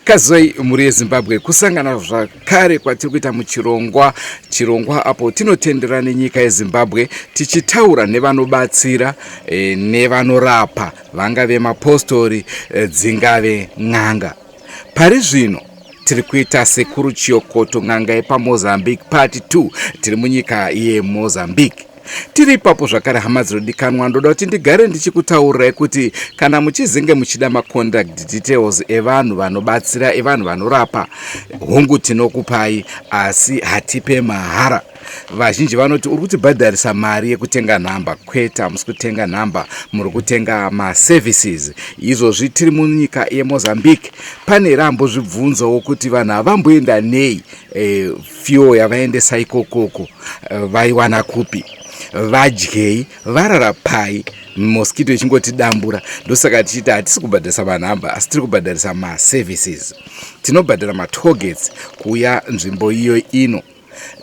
Kazoi muri Zimbabwe kusangana zvakare kwatiri kuita muchirongwa apo tinotendera nenyika yeZimbabwe tichitaura nevanobatsira nevanorapa vangave mapostori dzingave n'anga. Pari zvino tiri kuita Sekuru Chiyokoto n'anga yepaMozambique part 2 tiri munyika yeMozambique. Tiri ipapo zvakare hama dzinodikanwa, ndoda kuti ndigare ndichikutaurirai kuti kana muchizinge muchida macontact details evanhu vanobatsira, evanhu vanorapa, hongu tinokupai, asi hatipe mahara. Vazhinji vanoti uri kutibhadharisa mari yekutenga nhamba. Kwete, hamusi kutenga nhamba, muri kutenga maservices. Izvozvi tiri munyika yeMozambique pane rambozvibvunzawo kuti vanhu havamboenda nei fuel yavaendesa ikokoko, vaiwana kupi, vadyei, varara pai, mosquito ichingoti dambura. Ndosaka tichiti hatisi kubhadharisa manhamba asi tiri kubhadharisa maservices. Tinobhadhara matollgates kuuya nzvimbo iyo ino.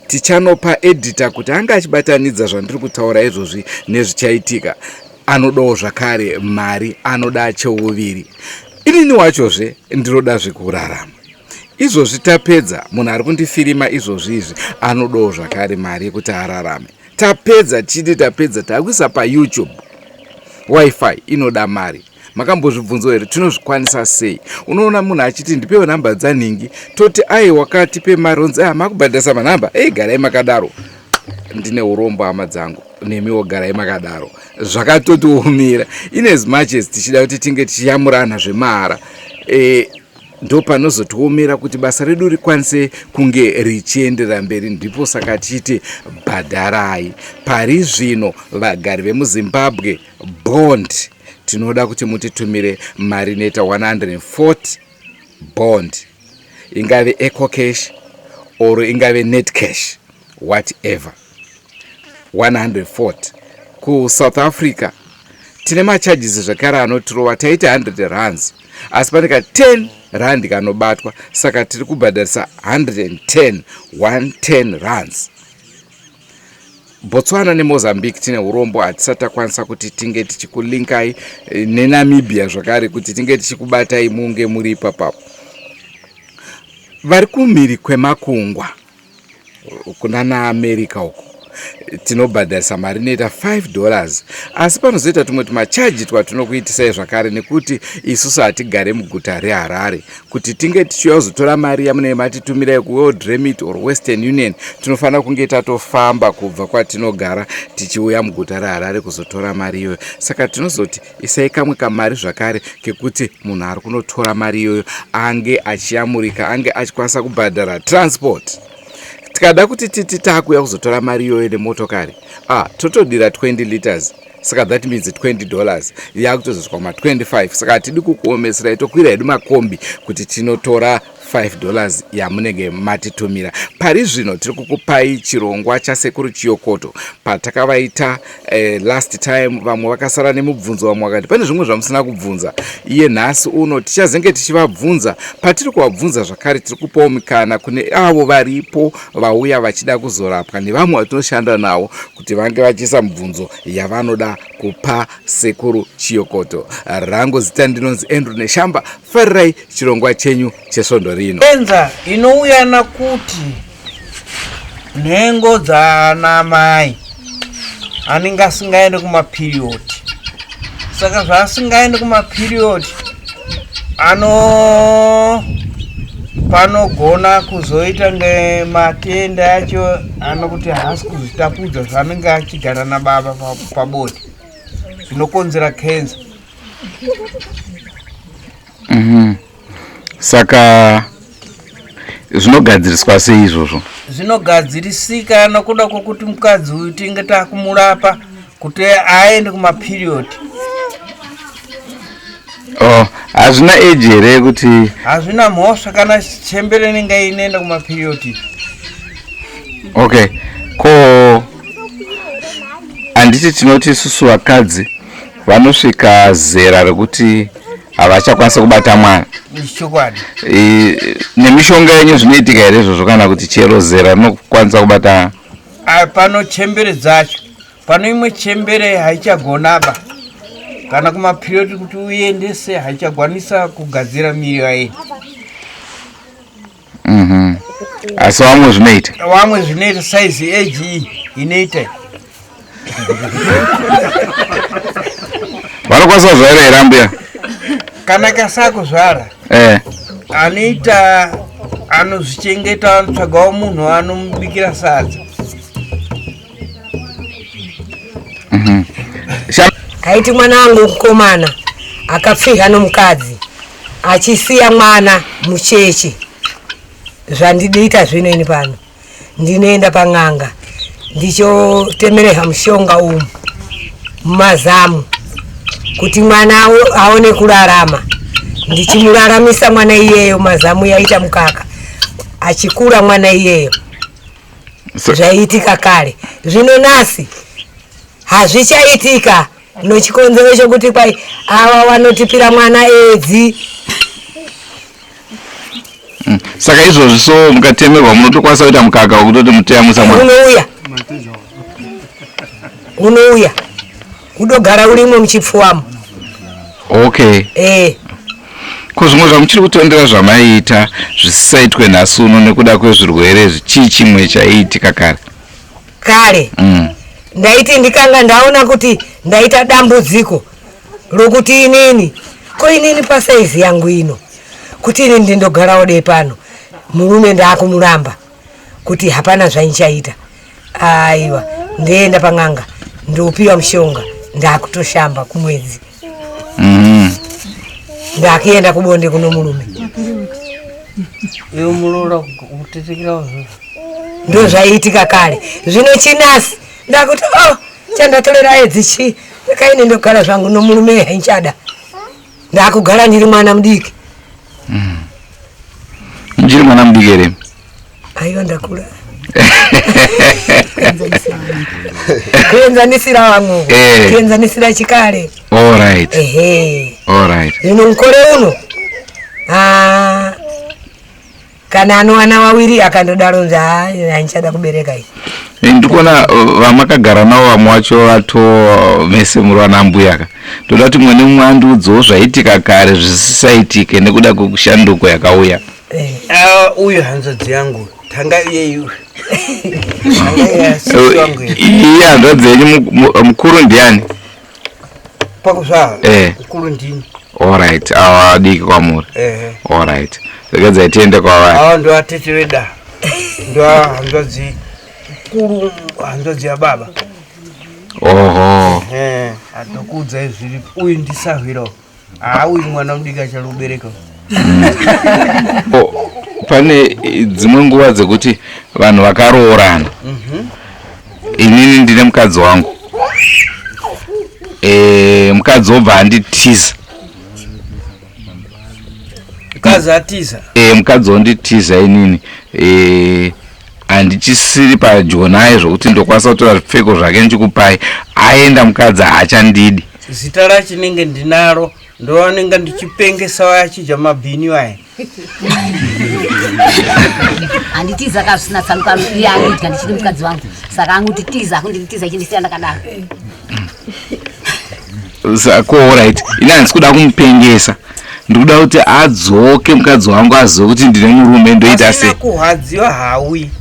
Tichanopa editor kuti anga achibatanidza zvandiri kutaura izvozvi nezvichaitika. Anodawo zvakare mari, anoda cheuviri. Inini wachozve ndinoda zvekurarama. Izvozvi tapedza, munhu ari kundifirima izvozvi anodawo zvakare mari yekuti ararame. Tapedza takuisa paYouTube. Wi-Fi inoda mari. Makambozvibvunzo here tinozvikwanisa sei? Unoona munhu achiti ndipewo nhamba dzanhingi, toti wakatipe mari, onzi makubhadharisa manhamba, garai makadaro. Ndine urombo hama dzangu, nemiwo garai makadaro. Zvakatotiomera. In as much as tichida kuti tinge tichiyamurana zvemahara, ndo panozotiomera kuti basa redu rikwanise kunge richiendera mberi. Ndipo saka tichiti bhadharai. Pari zvino vagari vemuZimbabwe bond tinoda kuti mutitumire mari inoita 140 bond, ingave eco cash or ingave net cash, whatever. 140. Ku South Africa tine macharges zvakare anotirova, taiti 100 rands asi pane ka 10 rand kanobatwa, saka tiri kubhadharisa 110 rands. Botswana neMozambique tine urombo, hatisati takwanisa kuti tinge tichikulinkai neNamibia zvakare kuti tinge tichikubatai munge muri ipapo. Vari kumhiri kwemakungwa kuna naAmerica uko tinobhadharisa mari inoita $5, asi panozoita tumwe tumachaji twatinokuitisai zvakare, nekuti isusu hatigare muguta reHarare. Kuti tinge tichiuya kuzotora mari yamunenge matitumirai kuWorld Remit or Western Union, tinofanira kunge tatofamba kubva kwatinogara tichiuya muguta reHarare kuzotora mari iyoyo. Saka tinozoti isai kamwe kamari zvakare kekuti munhu ari kunotora mari iyoyo ange achiyamurika, ange achikwanisa kubhadhara transport. Tikada kuti titi takuya kuzotora mari iyoyo nemotokari, totodira 20 liters, saka that means $20 yakutozosvika kuma-25. Saka hatidi kukuomesera, tokwira hedu makombi kuti tinotora $5 yamunenge matitumira. Pari zvino tiri kukupai chirongwa chaSekuru Chiyokoto. Patakavaita last time, vamwe vakasara nemubvunzo, vamwe vakati pane zvimwe zvamusina kubvunza. Iye nhasi uno tichazenge tichivabvunza. Patiri kuvabvunza zvakare tiri kupawo mikana kune avo varipo vauya vachida kuzorapwa nevamwe vatinoshanda navo kuti vange vachiisa mibvunzo yavanoda kupa Sekuru Chiyokoto. Rangu zita ndinonzi Andrew Neshamba. Farirai chirongwa chenyu chesvondo rino. Enza inouya nakuti nhengo dzana mai anenge asingaende kumaperiod. Saka zvaasingaende kumaperiod panogona kuzoita ngematenda acho anokuti haasi kuzvitapudza zvaanenge achigara nababa pabonde, zvinokonzera cancer. Saka zvinogadziriswa sei izvozvo? Zvinogadzirisika nokuda kwokuti mukadzi uyu tinge takumurapa kuti aende kumaperiod. Hazvina age here kuti? Hazvina mhosva kana chembere inenge inoenda kumaperiod. Okay. Ko handiti tinoti isusu vakadzi vanosvika zera rekuti havachakwanisa kubata mwana. Chokwadi. Nemishonga yenyu zvinoitika here izvozvo, kana kuti chero zera rinokwanisa kubata? Pano chembere dzacho. Pano imwe chembere haichagonaba. Kana kumaperiod kuti uendese haichagwanisa kugadzira miri yayo. Asi wamwe zvinoita. Wamwe zvinoita size age inoita. Vanokwanisa kuzvara here ambuya? Kana kasakuzvara. Anoita anozvichengeta, anotsvagawo munhu anomubikira sadza. Kaiti mwana wangu kukomana akapfiga nomukadzi achisiya mwana mucheche. Zvandidoita zvino ini pano ndinoenda pang'anga ndichotemereha mushonga umu mumazamu kuti mwana aone kurarama. Ndichimuraramisa mwana iyeyo, mazamu yaita mukaka, achikura mwana iyeyo. Zvaiitika kare, zvino nasi hazvichaitika. Nochikonzero chokuti kwai ava vanotipira mwana edzi. Saka izvozvi so mukatemerwa munotokwanisa kuita mukaka wekutoti muteyamusa mwana. Unouya udogara urimo muchipfuwamo. Okay. Ko zvimwe zvamuchiri kutondera zvamaiita zvisisaitwe nhasi uno nekuda kwezvirwere zvichii chimwe chaiitika kare? Ndaiti ndikanga ndaona kuti ndaita dambudziko rokuti inini pasaizi yangu ino kuti ini ndindogara ode pano murume ndakumuramba kuti hapana zvainchaita. Aiwa, ndienda pang'anga ndopiwa mushonga ndakutoshamba kumwedzi. Ndakienda kubonde kuno murume. Iyo mulora kutetekera zvo. Ndo zvaiitika kare. Zvino chinasi ndakuti chandatolera edzi kaine ndogara zvangu nomurume hainchada. Ndakugara ndiri mwana mudiki. Njiri mwana mudiki here? Aiwa ndakura. Kuenzanisira wangu. Kuenzanisira chikare. All right. All right. Zvino mukore uno kana anowana wawiri akandodaronza hainchada kubereka iyi. Ndikuona vamakagara navo vamwe wacho vato mese muri vana mbuyaka. Ndoda kuti mwe nemumwe andudzowo zvaiitika kare zvisisaitike nekuda kwekushanduko yakauya. Uyu hanzvadzi yangu tanga iyeyu. Iye hanzvadzi yenyu mukuru ndiani? Pakuzvara mukuru ndini. Alright, awa adiki kwamuri. Alright. Zvekedzai tiende kwavari. Awa ndo atete veda. Ndo hanzvadzi mukuru, hanzvadzi yababa. Oho. Atokudza izviri. Uyu ndisahwirawo. Uyu mwana mudiki acharubereka. Pane dzimwe nguva dzekuti vanhu vakaroorana. Inini ndine mukadzi wangu. Mukadzi obva anditiza. Mukadzi atiza? Mukadzi onditiza inini. Handichisiri padyo naye zvokuti ndokwanisa kutora zvipfeko zvake ndichikupai. Aenda mukadzi haachandidi. Zita rachinenge ndinaro ndovanenga ndichipengesa wachidya mabhini waye. Handitiza kasina tsanuka yangu ndichiri mukadzi wangu. Saka anguti tiza kunditiza chindisiya ndakadaro. Sako alright. Ina handisi kuda kumupengesa. Ndikuda kuti adzoke mukadzi wangu azive kuti ndine murume ndoita sei. Asina kuhadziwa hawi.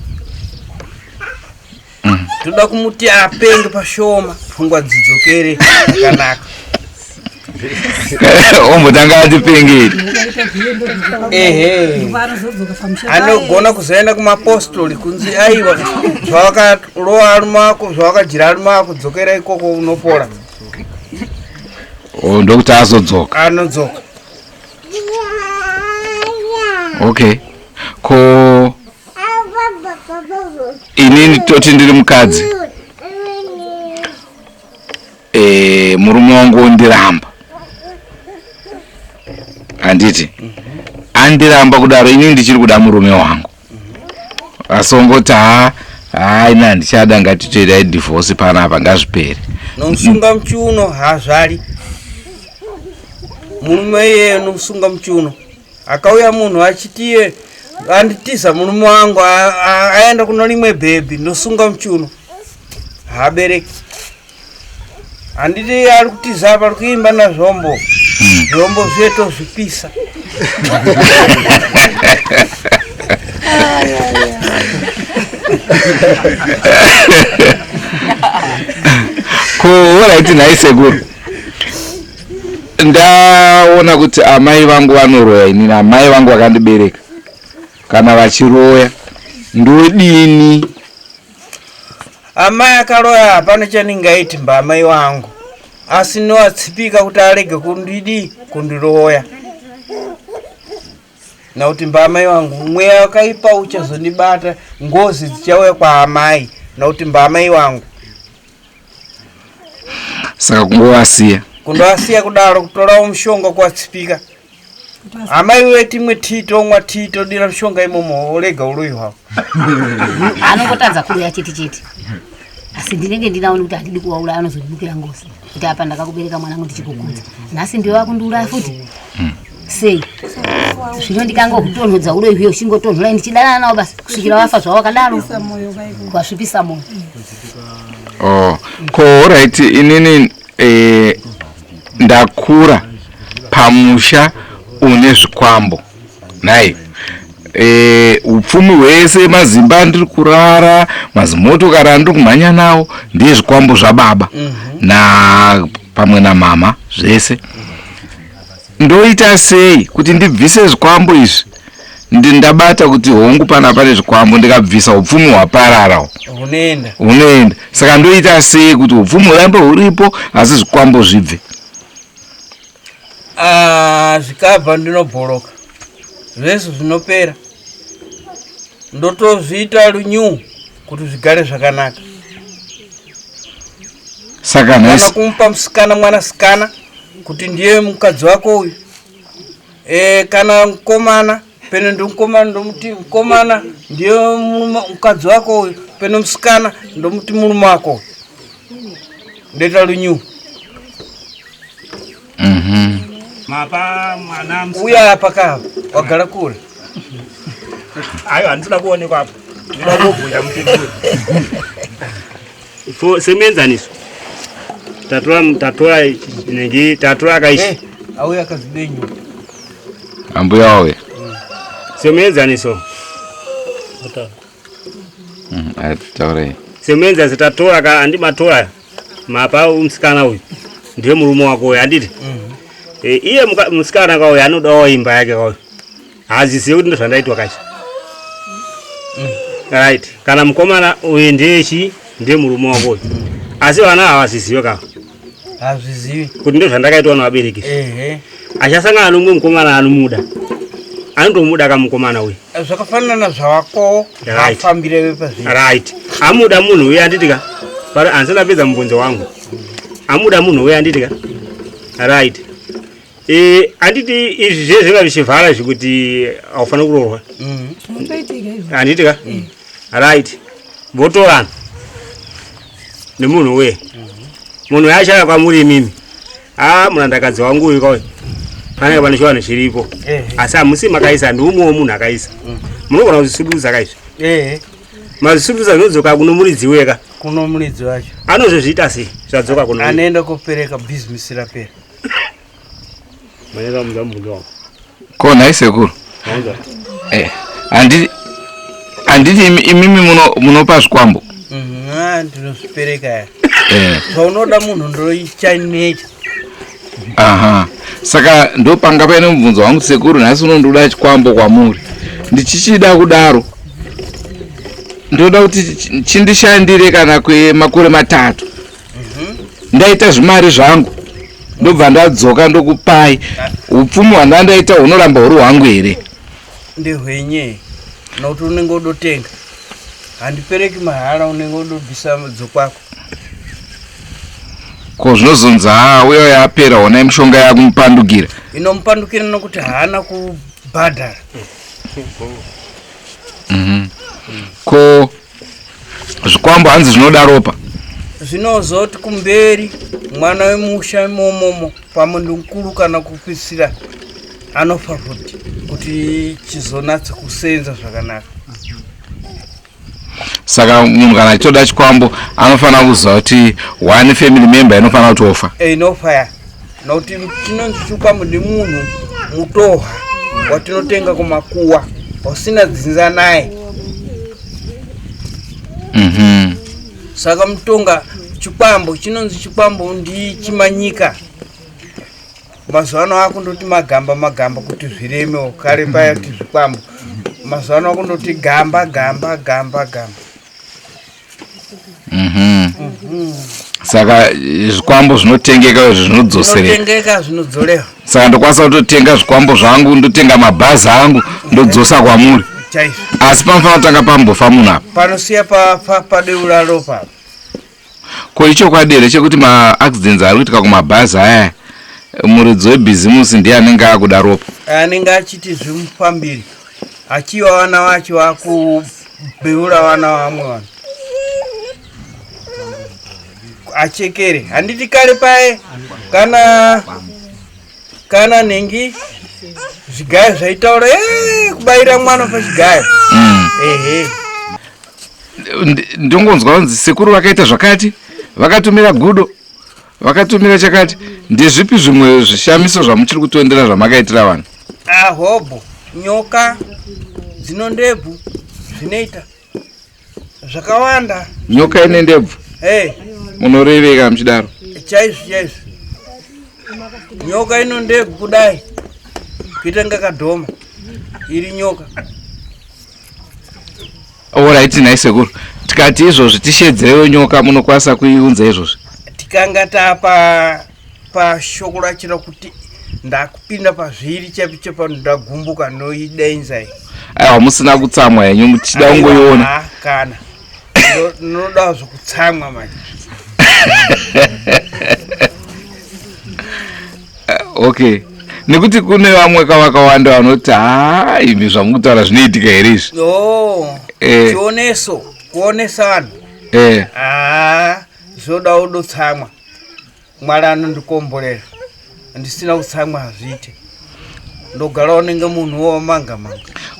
Toda kumuti apenge pashoma pfungwa dzidzokere zvakanaka. Ombotanga atipengeri. Anogona kuzoenda kumapostoli kunzi aiwa zvawakarowa arume ako zvawakajira arume ako dzokera ikoko unopora. Ndokuti azodzoka. Anodzoka. Okay. Ko inini toti ndiri mukadzi. Murume wangu ondiramba. Handiti? Andiramba kudaro inini ndichiri kuda murume wangu. Asongoti ina handichada ngatitoita divorce panapa ngazvipere. Nomusunga muchiuno hazvari. Murume iye nomusunga muchiuno. Akauya munhu achitiye anditiza murume wangu aenda kuno rimwe bhebhi ndosunga muchiuno. Habereki. Handiti ari kutiza pari kuimba nazvombo. Zvombo zveto zvipisa. Alright, nasekuru. Ndaona kuti amai vangu vanoroya inini, amai vangu vakandibereka. Kana vachiroya ndodini? Amai akaroya hapana chaningaiti amai wangu. Asi noatsipika kuti arege kundiroya. Nauti amai wangu mweya wakaipa uchazondibata, ngozi dzichauya kwa amai. Nauti amai wangu. Saka kundovasiya kudaro, kutorawo mushonga kuwatsipika. Amai wetu imwe tito dira mushonga imomo olega uloyi hwawo. Anongotadza kuroya chiti. Asi ndinenge ndinaona kuti handidi kuwauraya, anozondibukira ngozi. Kuti apa ndakakubereka mwanangu ndichikukudza. Nhasi ndiwe wakundiuraya futi. Sei. Zvino ndikangokutonhodza uloyi hwiyo shingotonhora ndichidanana nawo basi kusvikira wafa zvawakadaro. Kwasvipisa moyo. Alright, inini ndakura pamusha une zvikwambo. Nai. Upfumi hwese, mazimba ndiri kurara, mazimotokari andiri kumhanya nawo ndiye zvikwambo zvababa na pamwe namama zvese. Ndoita sei kuti ndibvise zvikwambo izvi? Ndabata kuti hongu pane zvikwambo ndikabvisa upfumi hwaparara. Unoenda. Saka ndoita sei kuti upfumi hurambe huripo asi zvikwambo zvibve? Zvikabva ndinobhoroka. Zvese zvinopera. Ndotozviita runyu kuti zvigare zvakanaka. Saka kana kumupa musikana mwanasikana kuti ndiye mukadzi wako uyu. Kana mukomana pene ndomukomana ndomuti mukomana ndiye mukadzi wako uyu, pene musikana ndomuti murume wako. Ndeta runyu. Mapa mwana uya apa kava wagara kure. Ayo handina kuonekwa hapo. Ndinobhuya mupindure. Semenzaniso. Tatora kaishi. Auya kazibenyu. Ambuya wawe. Semenzaniso. Taure. Semenza zitatora ka andi matora. Mapa umsikana uyu. Ndiye murume wako uyu anditi. Iye musikana kwa uyu anodawo imba yake kwa uyu. Hazizivi kuti ndozvandaitwa kachi. Right. Kana mukomana uyu ndiye murume wako uyu. Asi vana havazizive ka. Hazvizivi. Kuti ndozvandakaitwa navabereki. Achasangana nomumwe mukomana anomuda. Anotomuda kamukomana uyu. Zvakafanana zvawako hafambire wepazvino. Right. Amuda munhu uyu anditika. Pari ansina pedza mubvunzo wangu. Amuda munhu uyu anditika. Right. Anditi izvi zvezvinga zvichivhara zvekuti haufaniri kuroorwa. Anditika. Right. Votorana nemunhu uye. Munhu yachaya kwamuri imimi. Murandakadzi wangu uyu kauyu. Panenge pane chivanhu chiripo. Asi hamusi makaisa, ndiumwewo munhu akaisa. Munogona kuzvisuduza kaizvi. Mazvisuduza zvinodzoka kuno muridzi weka. Kuno muridzi wacho. Anozozviita sei zvadzoka kuno. Anoenda kopereka bhizimusi rapera. Maneka muzambundo wako. Ko nasekuru. Anditi imimi munopa zvikwambo. Ndinozvipereka. Zvaunoda munhu ndoichanecha. Saka ndopanga paine mubvunzo wangu sekuru, nhasi unondoda chikwambo kwamuri. Ndichichida kudaro ndoda kuti chindishandire kana kwemakore 3. Ndaita zvimari zvangu ndobva ndadzoka ndokupai. Upfumi hwandandaita hunoramba huri hwangu here? Ndehwenye. Nokuti unenge udotenga. Handipereki mahara, unenge udobvisa dzokwako. Ko zvinozonza uyo yapera ona mishonga yakumupandukira. Inomupandukira nokuti haana kubhadhara. Ko zvikwambo hanzi zvinoda ropa. Zvinozoti kumberi mwana wemusha imomomo pamwe ndimukuru kana kupisira anofa futi kuti chizonatsa kusenza zvakanaka. Saka munhu kana achitoda chikwambo anofanira kuziva kuti one family member inofanira kutofa. Inofa ya. Nokuti chinonzi chikwambo ndimunhu mutoha watinotenga kumakuwa usina dzinza naye. saka mutonga chikwambo chinonzi chikwambo ndi chimanyika. Mazuva ano akundoti magamba kuti zviremewo, kare paya kuti zvikwambo. Mazuva ano akundoti gamba. Saka zvikwambo zvinotengeka zvinodzolewa. Saka ndokwanisa kutotenga zvikwambo zvangu, ndotenga mabhazi angu ndodzosa kwamuri. Asi panofanira kutanga pambofa munhu apa. Panosiya padeura ropa. Ko ichokwadi chekuti maaccidents ari kuitika kumabhazi aya, muridzi webhizimusi ndiye anenge akuda ropa. Anenge achiti zvimupambiri. Achiwa vana vacho akubeura vana vamwe vanhu. Achekere. Handiti kare paye kana nengi zvigayo zvaitaura kubayira mwana pachigayo. Ndongonzwa kunzi sekuru vakaita zvakati, vakatumira gudo, vakatumira chakati. Ndezvipi zvimwe zvishamiso zvamuchiri kutoendera zvamakaitira vanhu? Hobho, nyoka, dzinondebvu, zvinoita zvakawanda. Nyoka ine ndebvu? Munoreveka muchidaro? Chaizvo. Nyoka ino ndebvu kudai kuita nga kadhoma iri nyoka. Alright, nai sekuru, tikati izvozvi tishedzerewo nyoka munokwanisa kuiunza izvozvi? Tikanga pashoko rachira kuti ndakupinda pazviri chapicho pano ndagumbuka noidainzai. Aiwa, musina kutsamwa yenyu, muchida ungoiona? Kana noda zvokutsamwa manje. Okay. Nekuti kune vamwe vakawanda vanoti imi zvamukutaura zvinoitika here izvi? Chioneso, kuonesa vanhu. Zvoda udotsamwa. Mwari anondikomborera. Ndisina kutsamwa hazviite. Ndogara unenge munhu womanga.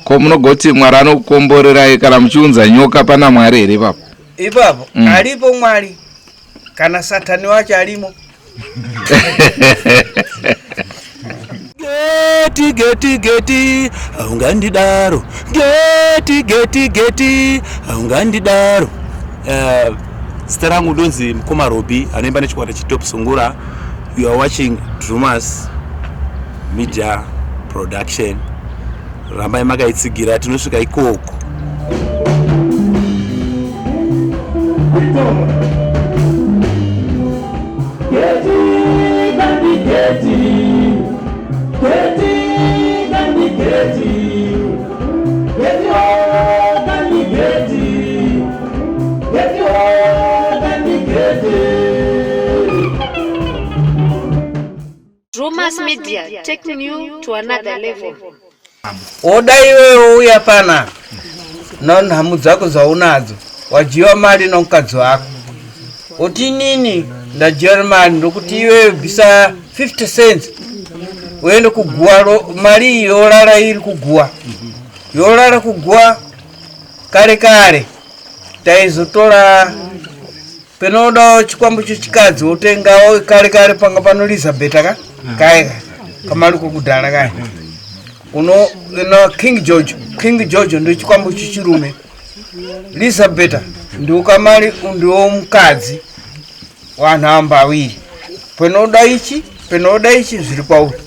Ko munogoti Mwari anokukomborerai kana muchiunza nyoka pana Mwari here ipapo? Ipapo alipo Mwari. Kana Satani wacho alimo. Geti aungandidaro. Geti aungandidaro. Zita rangu ndonzi Mkoma Robi, anoimba nechikwata chitop Sungura. You are watching Drumas Media Production. Rambai makaitsigira tinosvika ikoko. Drumas Media, taking you to another level. Oda iwe uya pana na hamu zako zaunazo, wajiwa mali na mkazi wako. Oti nini ndajiwa mali ndokuti iwe bisa 50 cents uende kugua mali yorara iri kugua. Yorara kugua kare taizotora penoda chikwambo chikadzi utenga kare panga pano Elizabeth kaya kamali kukudhara kaya. Uno King George ndo chikwambo chichirume. Elizabeth ndo kamali ndo mukadzi wanhu amba awiri. Penoda ichi zviri kwauri.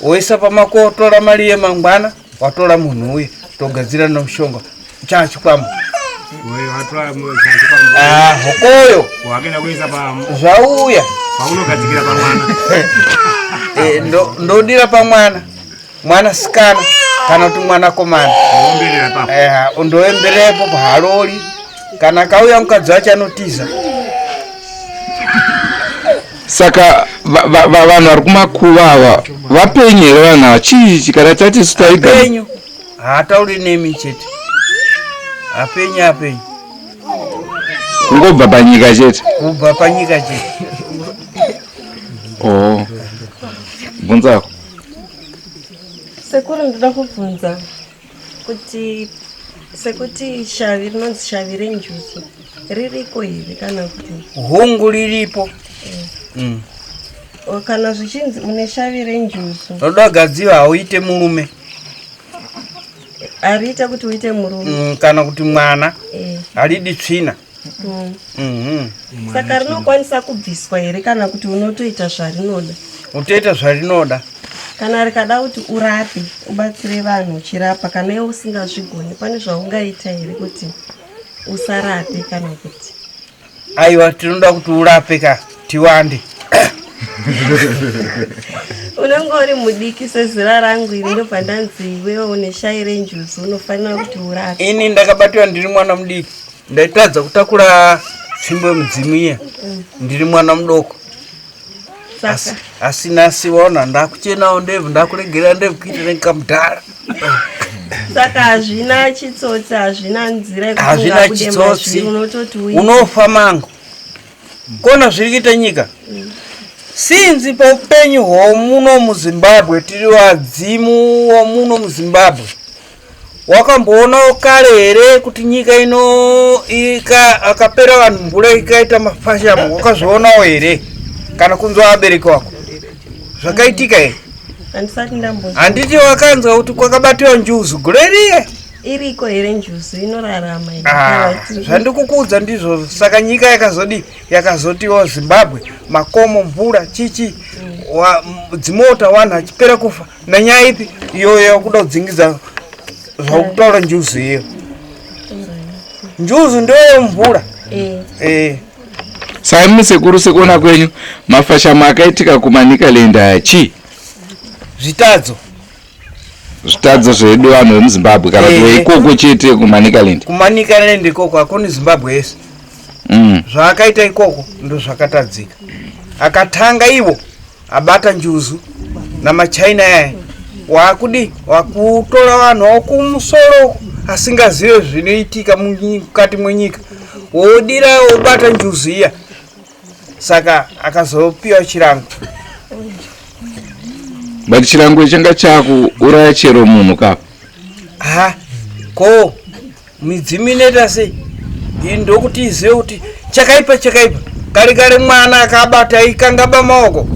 Oisa pamakuwa tora mali yemangwana watora munhu uye togadzira nomushonga cha chikwambo. Hokoyo zvauya ndodira pamwana sikana kana kuti mwana komana undoemberepo paharori kana kauya mukadzi wacho anotiza. Saka vanhu vari kumakuva ava vapenyu here vanhu ava? Chii chikada tati sutaiga? Apenyu haatauri nemi chete. Apenyu kungobva panyika chete? Kubva panyika chete. Bvunzako. Sekuru, ndoda kubvunza kuti sekuti shavi rinonzi shavi renjuso ririko here kana kuti hungu riripo? Kana zvichinzi une shavi renjuso ndoda gadziva hauite murume. ariita kuti uite murume kana kuti mwana haridi tsvina. Saka rinokwanisa kubviswa here kana kuti unotoita zvarinoda? Utoita zvarinoda. Kana rikada kuti urape ubatsire vanhu uchirapa kana iwe usingazvigoni pane zvaungaita here kuti usarape kana kuti? Aiwa, tinoda kuti urape ka tiwande. Unenge uri mudiki sezira rangu iri ndobva ndanzi iwewe une shai renjuzi unofanira kuti urape. Ini ndakabatwa ndiri mwana mudiki. Ndaitadza kutakura tsvimbo yemudzimu iya. Ndiri mwana mudoko. Asina siwaona ndakuchenawo ndebvu ndakuregera ndebvu kuitira nkamudhara. Saka hazvina chitsotsi, hazvina nzira hazvina chitsotsi, unofa mango. Kona zviri kuita nyika. Sinzi paupenyu hwomuno muZimbabwe, tiri wadzimu womuno muZimbabwe. Wakamboonawo kare here kuti nyika ino akapera vanhu mvura ikaita mafashamu? Wakazvionawo here kana kunzwa abereki wako zvakaitika here? Handiti wakanzwa kuti kwakabatiwa njuzu gore riye? Iriko here njuzu inorarama? Zvandikukuudza ndizvo. Saka nyika yakazotiwo Zimbabwe, makomo, mvura, chichi, dzimota, vanhu achipera kufa. Nanyaya ipi iyoyo yakuda kudzingidza zvakutaura njuzu iyo? Njuzu ndeyo mvura. Saka Sekuru, sekuona kwenyu mafashamu akaitika kuManicaland chi? Zvitadzo zvedu vanhu vemuZimbabwe kana kuti ikoko chete kuManicaland? KuManicaland ikoko hakuni Zimbabwe yese. Zvaakaita ikoko ndo zvakatadzika. Akatanga ivo abata njuzu namaChina yaya. Wakutora vanhu wakumusoro asingazive zvinoitika mukati mwenyika. Wodira wobata njuzu iya. Saka akazopiwa chirango. But chirango changa chakuuraya chero munhu kapa? Ko midzimu inoita sei? Ndokuti izive kuti chakaipa. Kare mwana akabata aikangaba maoko.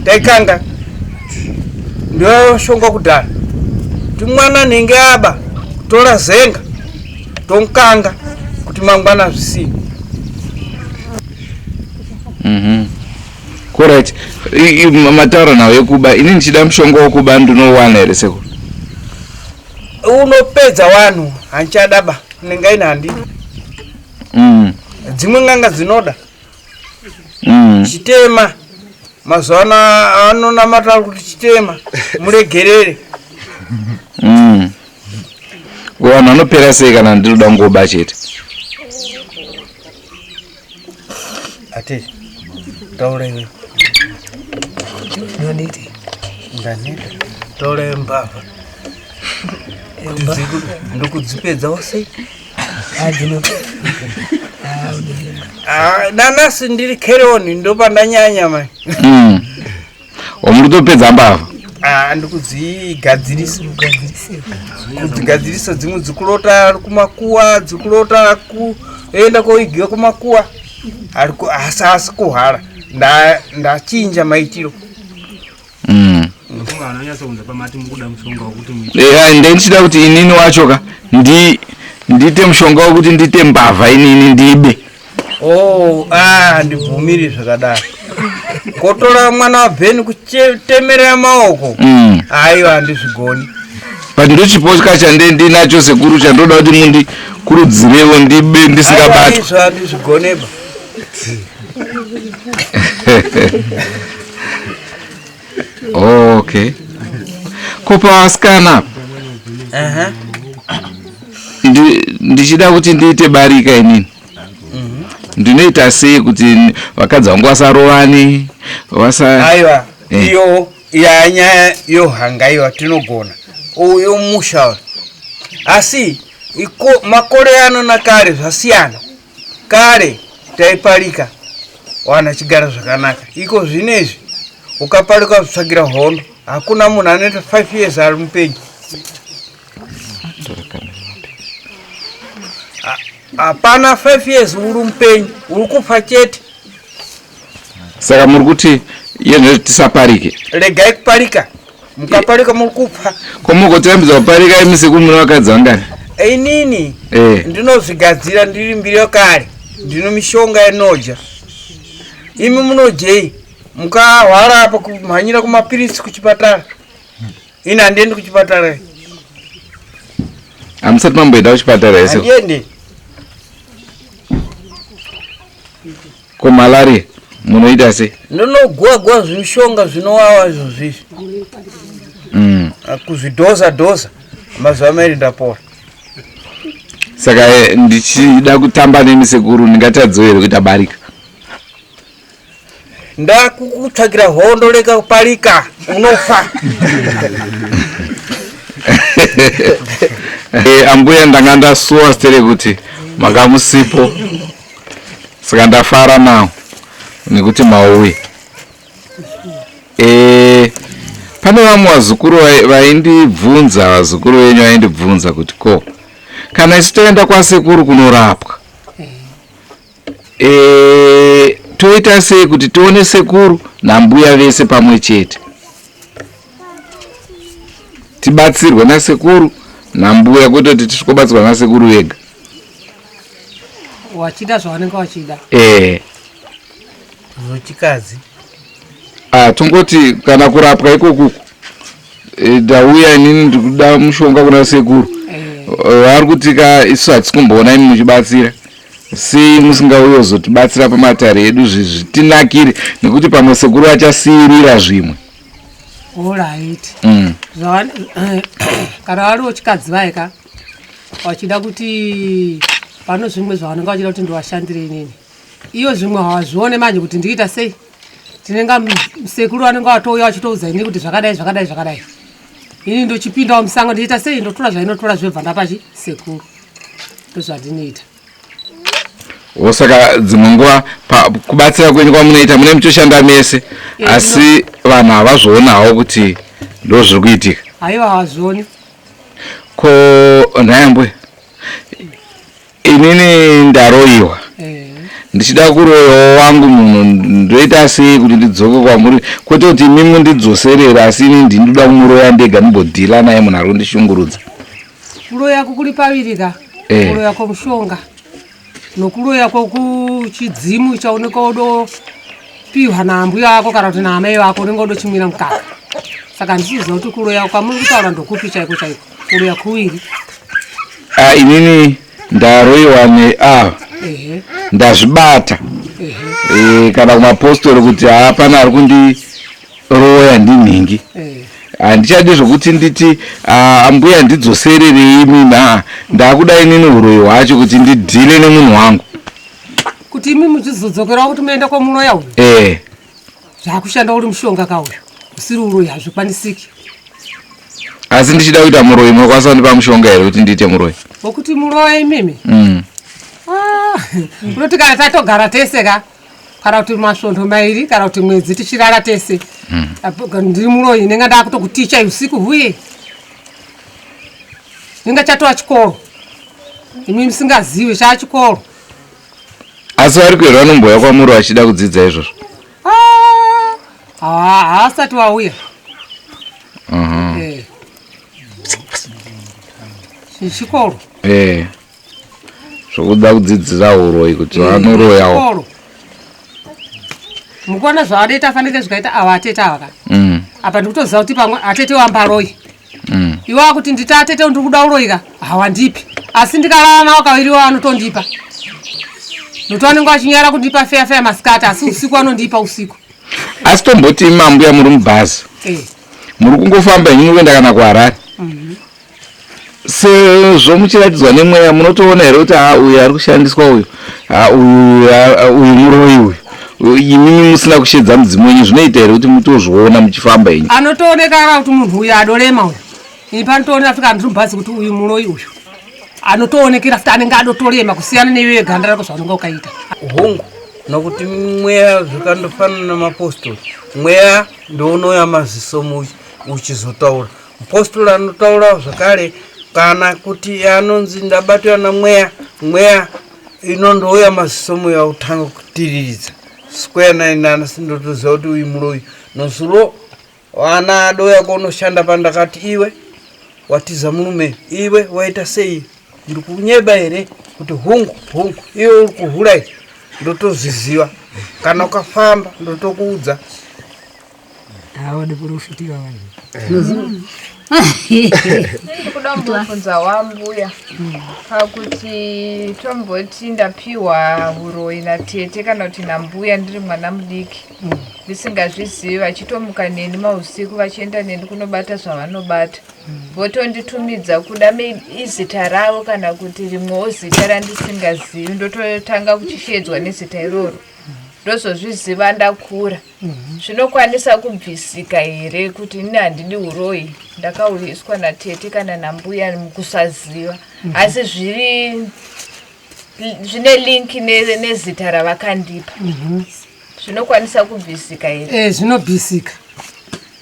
Taikanga. Ndio shonga kudhara. Kuti mwana nenge aba tora zenga tonkanga kuti mangwana zvisi. Correct. Mataura nawo yekuba ini ndichida mushonga wokuba ndinowana here Sekuru? Unopedza vanhu hanchadaba nengaina handi. Dzimwe nganga dzinoda. Chitema mazuva anonamata kuti chitema muregerere. Vanhu vanopera sei kana ndinoda ngoba chete? Ate taura iwe. Noditi. Ndaneta taura iwe mbavha. Ndokudzipedzawo sei? Nanasi ndiri keroni ndopandanyanya mai. Muri kutopedza mbavha? Ndikudzigadzirisa. Kudzigadzirisa dzimwe dzikurota kumakuwa, dzikurota kuenda koigiwa kumakuwa. Asi kuhara. Ndachinja maitiro. Ndichida kuti inini wachoka ndiite mushonga wokuti ndiite mbavha inini ndibe. Handibvumiri zvakadaro. Kotora mwana wabheni kutemerera maoko. Aiwa handizvigoni. But ndochipotya chandinacho Sekuru chandoda kuti mundikurudzirewo ndibe ndisingabatwa. Handizvigoneba. Okay. Kopa vasikana. Ndichida kuti ndiite barika inini. Ndinoita sei kuti vakadzi vangu vasarovani? Aiwa, iyo nyaya yohangaiwa tinogona. Uyo musha. Asi makore ano nakare zvasiyana. Kare taiparika wana chigara zvakanaka. Iko zvinezvi ukaparika kutsvagira hondo hakuna munhu anoita 5 years ari mupenyu. Hapana 5 years uri mupenyu, uri kufa chete. Saka muri kuti yenzo tisaparike? Regai kuparika. mukapalika mulikupa. Koma ukotirambidza kupalika imi Sekuru muna vakadzi vangani? Inini ndinozvigadzira ndiri mbiri kare, ndino mishonga inoja. Imi munojei mukahwara apa kumhanyira kumapirisi kuchipatara. Ini handiendi kuchipatara. Hamusati mamboenda kuchipatara ese? Handiendi. Malaria munoita sei? Ndinogwa zvimishonga zvinowawa izvozvi. Kuzvidhoza mazuva mairi ndapora. Saka ndichida kutamba nemi Sekuru ndingatadzowo here kuti abarika? Ndakukutsvagira hondo reka kuparika unofa. Ambuya ndanga ndasuwa stere kuti makamusipo, saka ndafara nawo nekuti mauye. Pane vamwe vazukuru vaindibvunza, vazukuru venyu vaindibvunza kuti ko kana isu toenda kwaSekuru kunorapwa, toita sei kuti tione Sekuru nambuya vese pamwe chete, tibatsirwe naSekuru nambuya, kwete kuti tisvikobatsirwa naSekuru vega? Wachida zvawanenge wachida. Zvochikazi. Tongoti kana kurapwa ikoku ndauya inini ndikuda mushonga kuna Sekuru. Vari kutika isu hatikumboona imi muchibatsira. Sei musingauye kuzotibatsira pamatare edu zvitinakire, nekuti pamwe Sekuru achasiyirira zvimwe. Alright. Kana vari wechikadzi vaika wachida kuti pano zvimwe zvavanenge vachida kuti ndivashandire inini, iyo zvimwe hawazvione manje kuti ndiita sei. Tinenga Sekuru vanenge vatouya vachitoudza ini kuti zvakadai. Ini ndochipindawo musango ndiita sei, ndotora zvainotora zvebva ndapa Sekuru. Ndozvandinoita. Saka dzimwe nguva kubatsira kwenyu kwamunoita mune muchoshanda mese, asi vanhu havazvoonawo kuti ndo zviri kuitika. Haiwa havazvioni. Ko nhayambwe, inini ndaroyiwa. Ndichida kuroyiwa wangu munhu, ndoita sei kuti ndidzoke kwamuri, kwete kuti imi mundidzoserera, asi ini ndinoda kumuroya ndega ndimbodhila naye munhu ari kundishungurudza. Kuroya kukuri pavirika, kuroya kwomushonga nokuroya kwokuchidzimu chaunenge wodopiwa nambuya ako kana kuti naamai vako unenge wodochimwira mukaka. Saka ndisiziva kuti kuroya kwamuri kutaura ndokupi chaiko, kuroya kuwiri. Inini ndaroyiwa neava, ndazvibata kana kumapostori kuti hapana ari kundiroya ndinhingi. Handichadi zvokuti nditi ambuya ndidzosererei imi, ndakuda inini uroyi hwacho kuti ndidhile nemunhu wangu. Kuti imi muchizodzokerawo kuti muenda kwamuroya uyu? Zvakushanda uri mushonga kauyu, usiri uroyi hazvikwanisiki. Asi ndichida kuita muroyi, munokwanisa kundipa mushonga here kuti ndiite muroyi? Wokuti muroya imimi? Unoti kana tatogara tese ka, kana kuti masvondo mairi kana kuti mwedzi tichirara tese, ndiri muroyi ndinenge ndakutokuticha usiku huye. Ndinenge chatova chikoro, imi musingazivi chachikoro. Asi vari kuera vanomboya kwamuri vachida kudzidza izvozvo? Haasati vauya. Chikoro. Zvokuda kudzidzira uroyi kuti vanoroyawo. Mukuona zvavanoita fanike zvikaita ava atete ava ka. Apa ndikutoziva kuti pamwe atete wambaroyi. Iwa kuti ndita atete ndiri kuda uroyi ka, hawandipi. Asi ndikarara nawo kaviriwo anotondipa. Nokuti vanenge vachinyara kundipa feya masikati, asi usiku anondipa usiku. Asi tomboti mambuya muri mubhazi, muri kungofamba henyu kuenda kana kuHarare, sezvo muchiratidzwa nemweya munotoona here kuti uyu ari kushandiswa uyu, uyu muroyi uyu, imimi musina kushedza mudzimu wenyu, zvinoita here kuti mutozviona muchifamba henyu? Anotoonekana kuti munhu uyu adorema uyu. Ini panotoonera fika ndiri mubhazi kuti uyu muroyi uyu. Anotoonekera futi anenge adotorema kusiyana neiwe ganda rako zvaunenge ukaita. Hongu, nokuti mweya zvikandofanana namapostoli. Mweya ndounoya maziso uchizotaura. Apostoli anotaura zvakare kana kuti anonzi ndabatwa namweya, mweya inondouya maziso mweya utanga kutiriridza. Square 9 sindotoziva kuti uyu muroyi. Nosuro vana adoya kunoshanda pandakati iwe watiza murume iwe waita sei ndiri kunyeba here kuti hungu iwe uri kuhura ichi ndotozviziva kana ukafamba ndotokuudza awode kurufitika vanhu kuda mubvunza wambuya pakuti tomboti ndapiwa uroi natete kana kuti nambuya ndiri mwana mudiki ndisingazvizivi vachitomuka neni mausiku vachienda neni kunobata zvavanobata votonditumidza kuda izita ravo kana kuti rimwewo zita randisingazivi ndototanga kuchishedzwa nezita iroro ndozozviziva ndakura zvinokwanisa kubvisika here kuti ini handidi uroi ndakauiswa natete kana nambuya mukusaziva asi zvine linki nezita ravakandipa zvinokwanisa kubvisika here zvinobvisika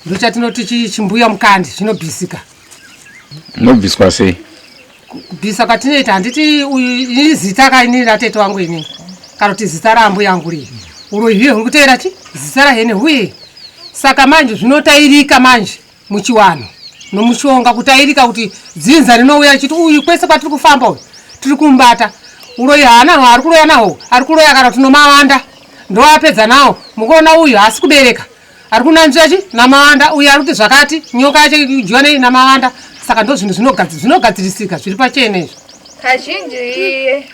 ndochatinoti chimbuya mukandi zvinobvisika nobviswa sei kubvisa kwatinoita handiti ini zita kainini ratete wangu inini kana kuti zita rambuya yangu rii uroi hwiye huri kuteera chi zita rahene huye saka manje zvinotairika manje muchiwano nomushonga kutairika kuti dzinza rinouya richiti uyu kwese kwatiri kufamba uyu tiri kumbata uroi haana ari kuroya naho ari kuroya kana kuti nomawanda ndoapedza nawo mukuona uyu haasi kubereka ari kunanzira chi namawanda uyu ari kuti zvakati nyoka yacho idyiwa nei namawanda saka ndo zvinhu zvinogadzirisika zviri pachene izvo kazhinji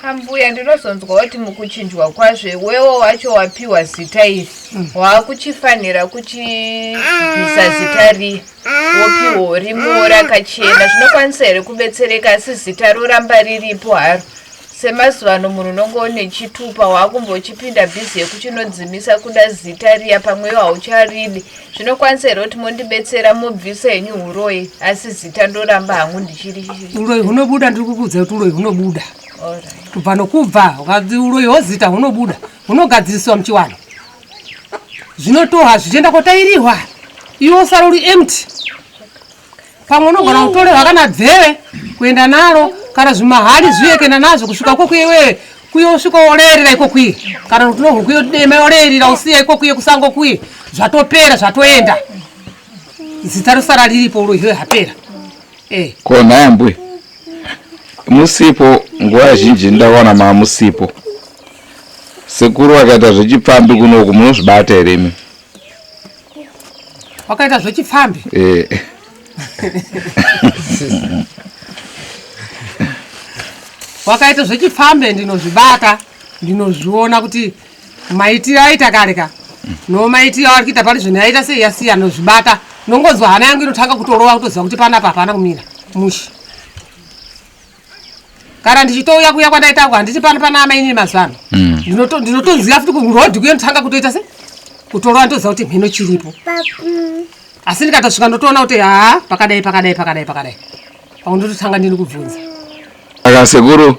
ambuya ndinozonzwa kuti mukuchinjwa kwazvo wewo wacho wapiwa zita iri waakuchifanira kuchibvisa zita riya wopiwo rimwe rakachena zvinokwanisa here kubetsereka asi zita roramba riripo haro semazuva ano munhu unonge une chitupa waakumbochipinda bhizi yekuchinodzimisa kuda zita riya pamwewo haucharidi zvinokwanisa here kuti mondibetsera mubvisa henyu uroi asi zita ndoramba hangu ndichiri uroi hunobuda ndiri kukuudza kuti uroi hunobuda kubva nokubva uroi hwozita hunobuda hunogadziriswa muchiwano zvinotohwa zvichienda kotairirwa iwo sara uri empty pamwe unogona kutorerwa kana bveve kuenda naro kana zvimahari zviyekenda nazvo kusvika kokwiyewewe kuye usvika orerera ikokwiye kana kuti nohukwiye dema orerera usiya ikokwiye kusango kwiye zvatopera zvatoenda zita rosara riripo uroiwe hapera kona yambwe musipo nguva zhinji ndaona mamusipo sekuru akaita zvechipfambi kunoku munozvibata here imi wakaita zvechipfambi wakaita zvechipfambe ndinozvibata ndinozviona kuti maitiro aita kare ka nomaitiro ari kuita pari zvinhu aita sei yasiya nozvibata nongonzwa hana yangu inotanga kutorova kutoziva kuti panapa hapana kumira mushi kana ndichitouya kuya kwandaitako handiti pano pana amainini mazano ndinotonziva futi kurodhi kuyo ndotanga kutoita se kutorova ndoziva kuti mhino chiripo asi ndikatosvika ndotoona kuti haa pakadai paundototanga ndini kubvunza aka sekuru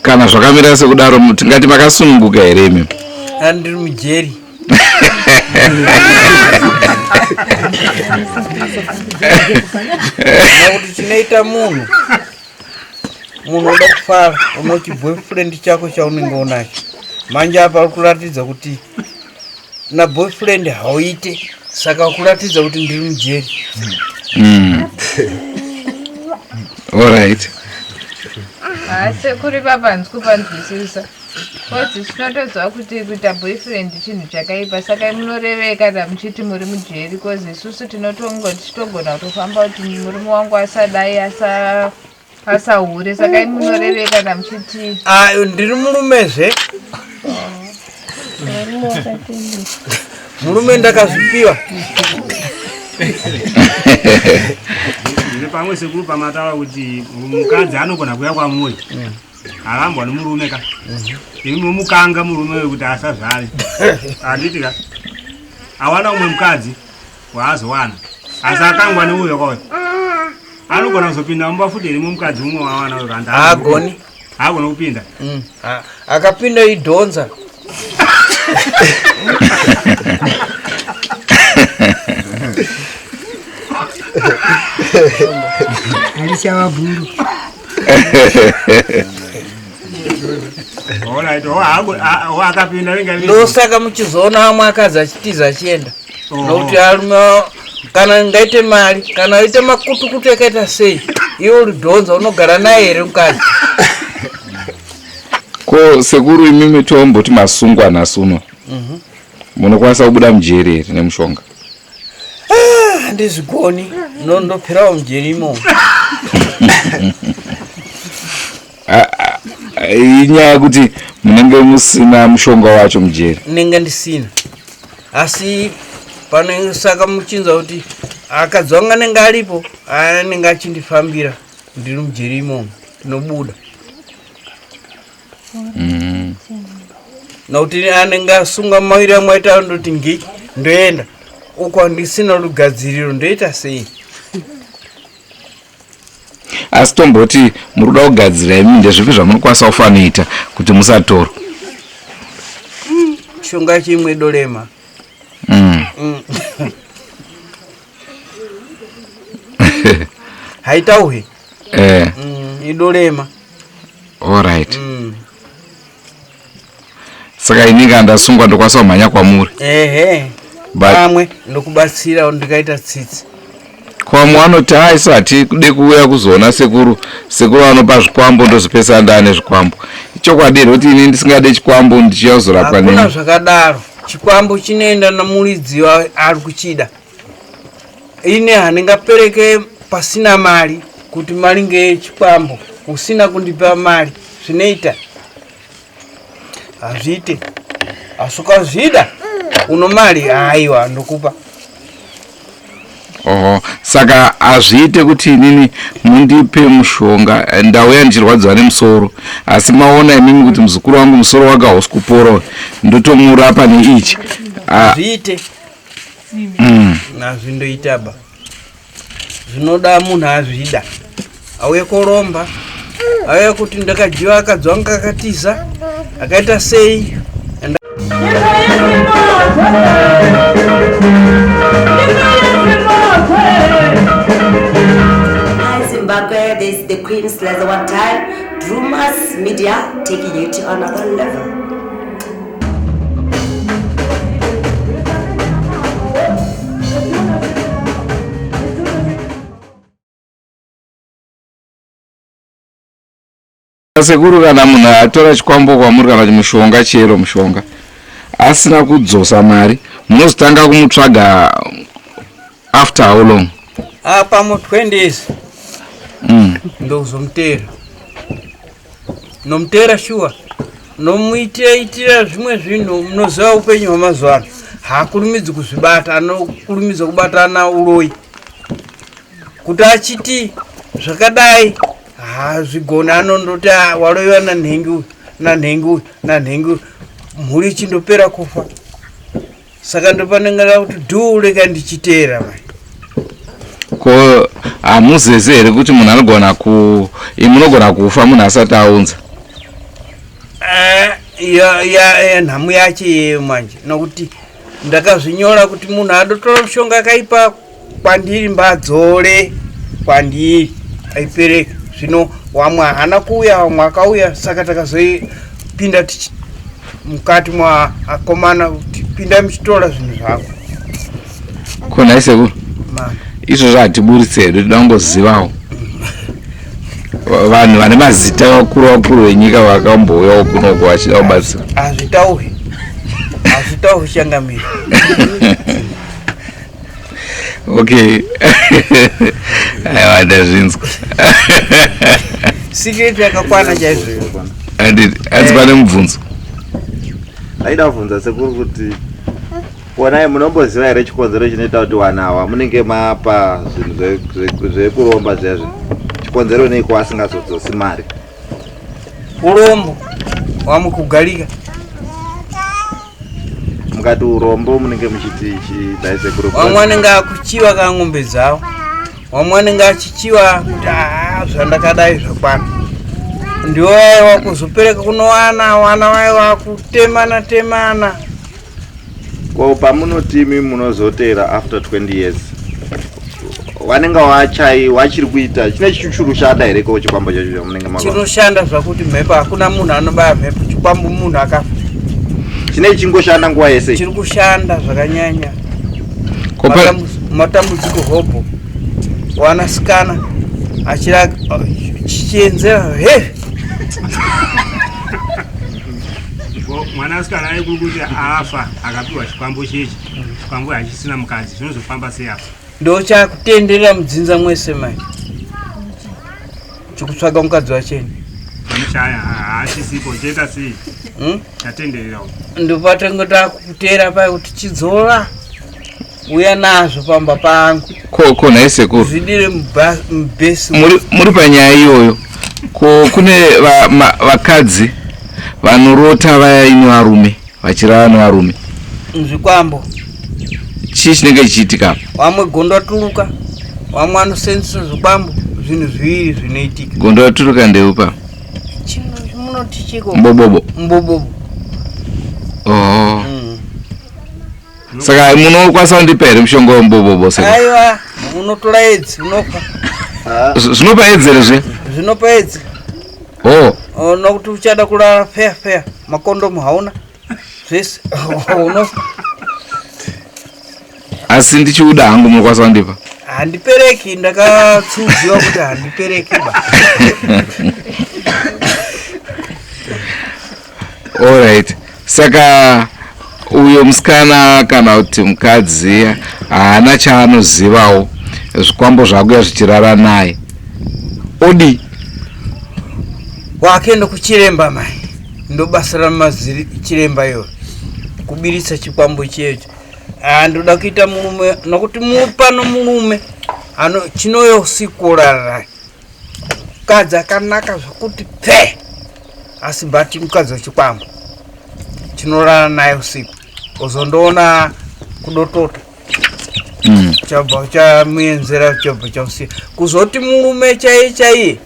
kana zvakamira sekudaro tingati makasununguka here imi andiri mujeri kuti chinoita munhu unoda kufara uno chiboyfriend chako chaunenge unacho manje apa ari kuratidza kuti na boyfriend hauite saka kuratidza kuti ndiri mujeri alright asi kuri papa ndikupanzwisisa kodzi zvinotodzwa kuti kuita boyfriend chinhu chakaipa saka munoreveka kana muchiti muri mujeri kozi isusu tinotogona kutofamba kuti murume wangu asadai asahure saka munoreveka kana muchiti ndiri murumezve murume ndakazvipiwa ndine pamwe sekuru pamataura kuti mukadzi anogona kuya kwamuri arambwa nomurume ka imi mumukanga murume wekuti asazvare handiti ka awana umwe mukadzi waazowana asi akangwa neuyo kwayo anogona kuzopinda mumba futi rimwe mukadzi umwe wawana uyo kandi haagoni kupinda akapinda idhonza alichava bhuru akapinda ndosaka muchizoona amwe akadzi achitiza achienda nokuti arume kana ngaite mari kana aite makutukutu yakaita sei iwe uri dhonza unogara naye here mukadzi. Ko Sekuru imimi tomboti masungwana suno munokwanisa kubuda mujeri here nemushonga? Handizvigoni nondoperawo mujeri imomo. Inyaya yekuti munenge musina mushonga wacho mujeri? Ndinenge ndisina, asi saka muchinza kuti akadzi wangu anenge aripo anenge achindifambira ndiri mujeri imomo ndinobuda. Nokuti anenge asunga mawiri amwe aita ndoti ngi ndoenda uko handisina rugadziriro ndoita sei? Asi tomboti muruda kugadzira imi ndezvipi zvamunokwanisa kufanoita kuti musatora? Shonga chimwe dolema. Haitauhe idolema. Alright. Saka ininga ndasungwa ndokwanisa kumhanya kwamuri. Pamwe ndokubatsira ndikaita tsitsi. Kwa mwanoti haisati kude kuuya kuzoona Sekuru anopa zvikwambo ndozopesa ndane zvikwambo. Chokwadi kuti ini ndisingade chikwambo ndichiyozorapwa nini? Hakuna zvakadaro. Chikwambo chinoenda namuridzi ari kuchida. Ine handingapereke pasina mari kuti mari ngechikwambo usina kundipa mari zvinoita hazviite. Asukazvida uno mari haiwa ndokupa. Saka azviite kuti inini mundipe mushonga ndauya ndichirwadziwa nemusoro asi maona imimi kuti muzukuru wangu musoro wake hausi kupora ndotomurapa neichi. Azviite. Nazvindoitaba. Zvinoda munhu azvida. Auye koromba. Auye kuti ndakajiwa akadzi wangu akatiza akaita sei. Zimbabwe, this is the Queen's Leather One Time. Drumas Media taking you to another level. Sekuru kana munhu atora chikwambo kwamuri kana mushonga chero mushonga asina kudzosa mari munozotanga kumutsvaga after how long? Pamo 20 days. Ndozomutera. Nomutera shuwa. Nomuitira zvimwe zvinhu munoziva upenyu hwamazuva ano. Haakurumidzi kuzvibata, anokurumidza kubatana uroyi. Kuti achiti zvakadai hazvigona anondoti waroyiwa nanhengi mhuri chindopera kufa. Saka ndopanengera kuti rega ndichiteera mai. Ko hamuzezi here kuti munhu anogona munogona kufa munhu asati aunza? Nhamu yacho iyeyo manje nokuti ndakazvinyora kuti munhu adotora mushonga akaipa kwandiri mbadzore kwandiri aipereka. Zvino wamwe hana kuuya wamwe akauya saka takazoipinda mukati mwa akomana kuti pinda muchitora zvinhu zvako. Kona Sekuru izvozvo hatiburitse hedu toda kungozivawo vanhu vane mazita vakuru venyika vakambouyawo kunoko vachida kubatsira. Hazvitauhe changamiri. Okay. Aiwa ndazvinzwa. Secret yakakwana chaizvo. Asi pane mubvunzo. Aida kubvunza Sekuru kuti wonai munomboziva here chikonzero chinoita kuti vana ava munenge mapa zvinhu zvekuromba zvezvo chikonzero nei kwasingazodzosi mari? Urombo wamukugarika. Mukati urombo munenge muchiti chidai Sekuru? Wamwe anenge akuchiwa kang'ombe dzavo, wamwe anenge achichiwa kuti zvandakadai zvakwana. Ndiwo waiwa kuzopereka kuno vana vaiwa kutemana. Ko pamunoti munozotera after 20 years vanenge wachiri kuita chine chichurushanda here ko chikwambo chacho munenge maka? Chinoshanda zvakuti mhepo hakuna munhu anobaya mhepo. Chikwambo munhu akafa. Chine chingoshanda nguva yese? Chiri kushanda zvakanyanya. matambudziko hopo wanasikana achira chichenzera mwanasikana ari kuti afa akapiwa chikwambo chechi chikwambo hachisina mukadzi zvinozofamba sei apa? ndo chakutenderera mudzinza mwese mai chikutsvaga mukadzi wacheni pamushaya hachisipo cheta sei chatendererawo ndopatange takutera pai kuti chidzora uya nazvo pamba pangu ko naye sekuru zvidire mubhesi muri panyaya iyoyo kune vakadzi vanorota vaya ine varume vachirava nevarume muzvikwambo chii chinenge chichiitika? vamwe gondo atuluka vamwe anosenzesa zvikwambo zvinhu zviviri zvinoitika. Gondo atuluka ndeupa munoti chiko mbobobo. Saka munokwanisa kundipa here mushonga wembobobo? Aiwa, unotora edzi unopa. Zvinopa edzi here? Zvinopa edzi. Nokuti uchada kurara feya makondomu hauna zvese unofa. Asi ndichiuda hangu munokwanisa kundipa? Handipereki, ndakatsudziwa kuti handipereki ba. Alright. Saka uyo musikana kana kuti mukadzi haana chaanozivawo zvikwambo zvakuya zvichirara naye odi wakaenda kuchiremba mai, ndo basa ramaziri chiremba iyo kubiritsa chikwambo checho. Ndoda kuita murume nokuti pano murume chinoyo usiku urara mukadzi akanaka zvakuti pe, asi bati mukadzi wechikwambo chinorara naye usiku uzondoona kudotota chabva chamuenzera chabva chausiya kuzoti murume chaiye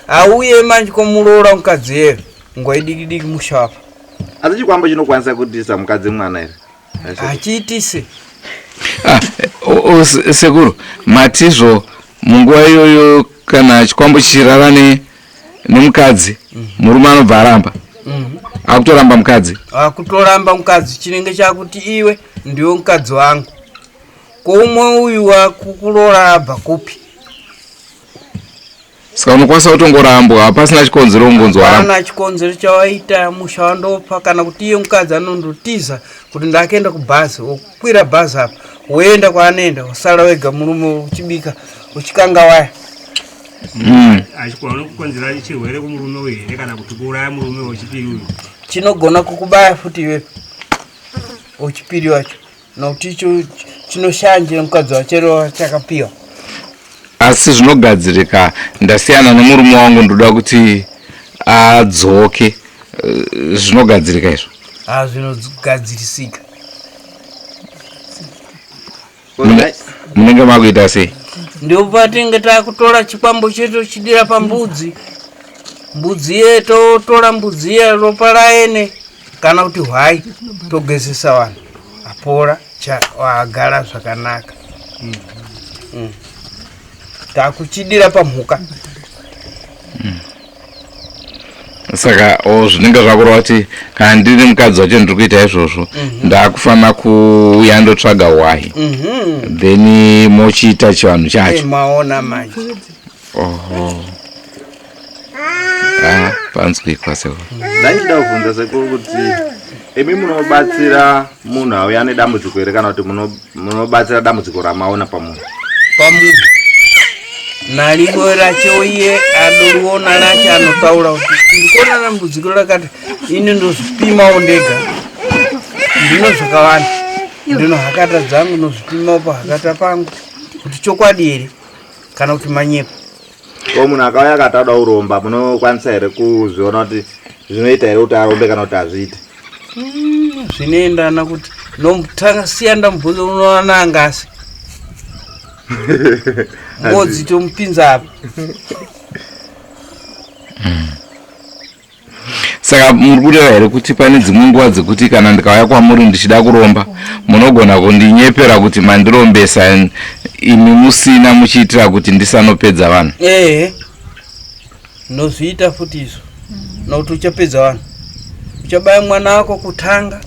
auye manje komuroora mukadzi yeyo nguva idiki mushapa. Asi chikwambo chinokwanisa kutisa mukadzi mwana here? Hachiitise. Sekuru, matizvo munguva iyoyo kana chikwambo chichirara nemukadzi murume anobva aramba? Akutoramba mukadzi? Akutoramba mukadzi, chinenge chakuti iwe ndiwe mukadzi wangu. Koumwe uyu wakukuroora abva kupi? Saka unokwanisa kutongorambwa hapasina chikonzero ungonzwa ramba? Hapana chikonzero chawaita musha wandopa, kana kuti iye mukadzi anondotiza kuti ndakaenda kubhazi, wokwira bhazi apa woenda kwaanoenda wasara wega murume uchibika uchikanga waya. Achikwana kukonzera chirwere kumurume uyu here kana kuti kuuraya murume wechipiri uyu? Chinogona kukubaya futi iwepo wechipiri wacho, nokuti icho chinoshanjira mukadzi wachero chakapiwa. Asi zvinogadzirika, ndasiyana nemurume wangu ndoda kuti adzoke, zvinogadzirika izvo? Zvinogadzirisika. Munenge makuita sei? Ndipo patinge takutora chikwambo chetu chidira pambudzi, mbudzi ye totora mbudzi ye ropa raene kana kuti hwai togezesa vanhu apora wagara zvakanaka. Takuchidira pamhuka. Saka zvinenge zvakureva kuti kana ndiri mukadzi wacho ndiri kuita izvozvo ndakufanira kuuya ndotsvaga hwai then mochiita chivanhu chacho. Maona manje. Panzwi kwasekuru. Ndachida kubvunza sekuru kuti imi munobatsira munhu auya ane dambudziko here kana kuti munobatsira dambudziko ramaona pamunhu? Pamunhu naribo racho iye adoriona racho anotaura kuti ndikuona dambudziko rakati ini ndozvipimawo ndega, ndino zvakawanda, ndino hakata dzangu nozvipimawo pahakata pangu kuti chokwadi here kana kuti manyepo. Ko munhu akauya akatoda uromba munokwanisa here kuzviona kuti zvinoita here kuti arombe kana kuti hazviiti? Zvinoendana kuti nomutanga siya ndamubvunza unoona angasi mbodzi tomupinza apa. Saka muri kureva here kuti pane dzimwe nguva dzekuti kana ndikauya kwamuri ndichida kuromba munogona kundinyepera kuti mandirombesa imi musina muchiitira kuti ndisanopedza vanhu? Nozviita futi izvo nokuti uchapedza vanhu, uchabaya mwana wako kutanga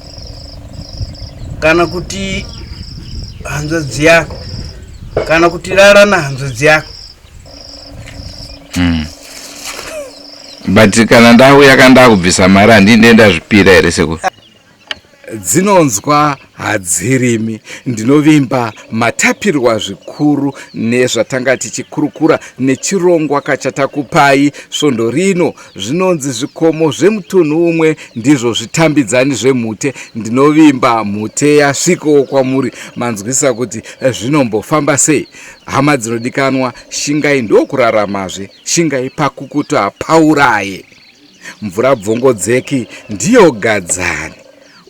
kana kuti hanzvadzi yako kana kuti rara nahanzvadzi yako. But kana ndauya kandakubvisa mari handinde ndazvipira here Sekuru? Dzinonzwa hadzirimi. Ndinovimba matapirwa zvikuru nezvatanga tichikurukura nechirongwa kachatakupai svondo rino. Zvinonzi zvikomo zvemutunhu umwe ndizvo zvitambidzani zvemhute. Ndinovimba mhute yasvikawo kwamuri, manzwisa kuti zvinombofamba sei. Hama dzinodikanwa, shingai ndokuraramazve, shingai pakukuta hapauraye. Mvura bvongodzeki ndiyo gadzani.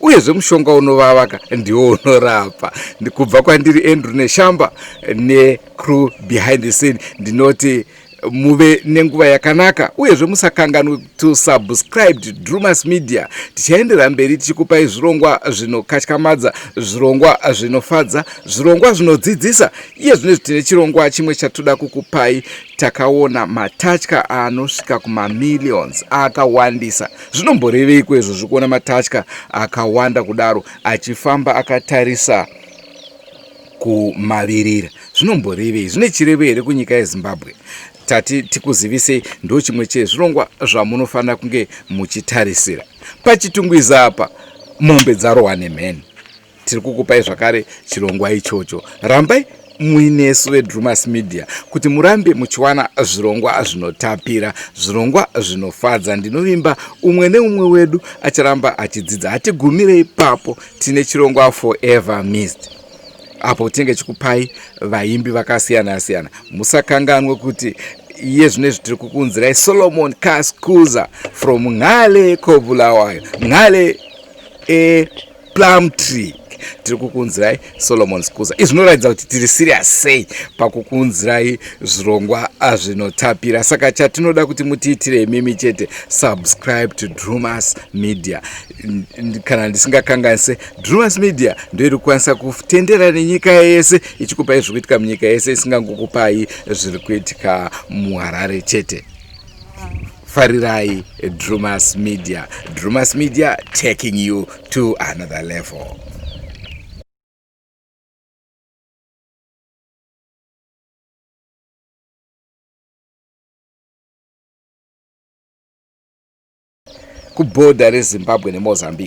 Uyezve mushonga unovavaka ndiwo unorapa. Ndikubva kwandiri Andrew Neshamba necrew behind the scene ndinoti muve nenguva yakanaka, uyezve musakanganwe to subscribe to Drumas Media. Tichaendera mberi tichikupai zvirongwa zvinokatyamadza, zvirongwa zvinofadza, zvirongwa zvinodzidzisa. Iye zvino tine chirongwa chimwe chatoda kukupai. Takaona matatya anosvika kuma-millions akawandisa. Zvinomborevei kwezvo zvikuona matatya akawanda kudaro achifamba akatarisa kumavirira? Zvinomborevei? Zvine chirevo here kunyika yeZimbabwe? Tati tikuzivisei, ndo chimwe chezvirongwa zvamunofanira kunge muchitarisira. Pachitungwiza apa mombe dzarohwa nemheni. Tiri kukupai zvakare chirongwa ichocho. Rambai muinesu veDrumas Media kuti murambe muchiwana zvirongwa zvinotapira, zvirongwa zvinofadza. Ndinovimba umwe neumwe wedu acharamba achidzidza. Hatigumire ipapo, tine chirongwa Forever Missed. Apo tinge chikupai vaimbi vakasiyana-siyana. Musakanganwe kuti iye zvinezvi tiri kukunzirai Solomon Kaskuza from Ngale Kobulawayo, Ngale Plum Tree. Tiri kukunzirai Solomon Skuza. Izvi zvinoratidza kuti tiri serious sei pakukunzirai zvirongwa zvinotapira. Saka chatinoda kuti mutiitire mimi chete, subscribe to Drumas Media. Kana ndisingakanganise, Drumas Media ndio iri kukwanisa kutendera nenyika yese, ichikupai zviri kuitika munyika yese, isingangokupai zviri kuitika muHarare chete. Farirai Drumas Media. Drumas Media taking you to another level. Kubhodha reZimbabwe neMozambique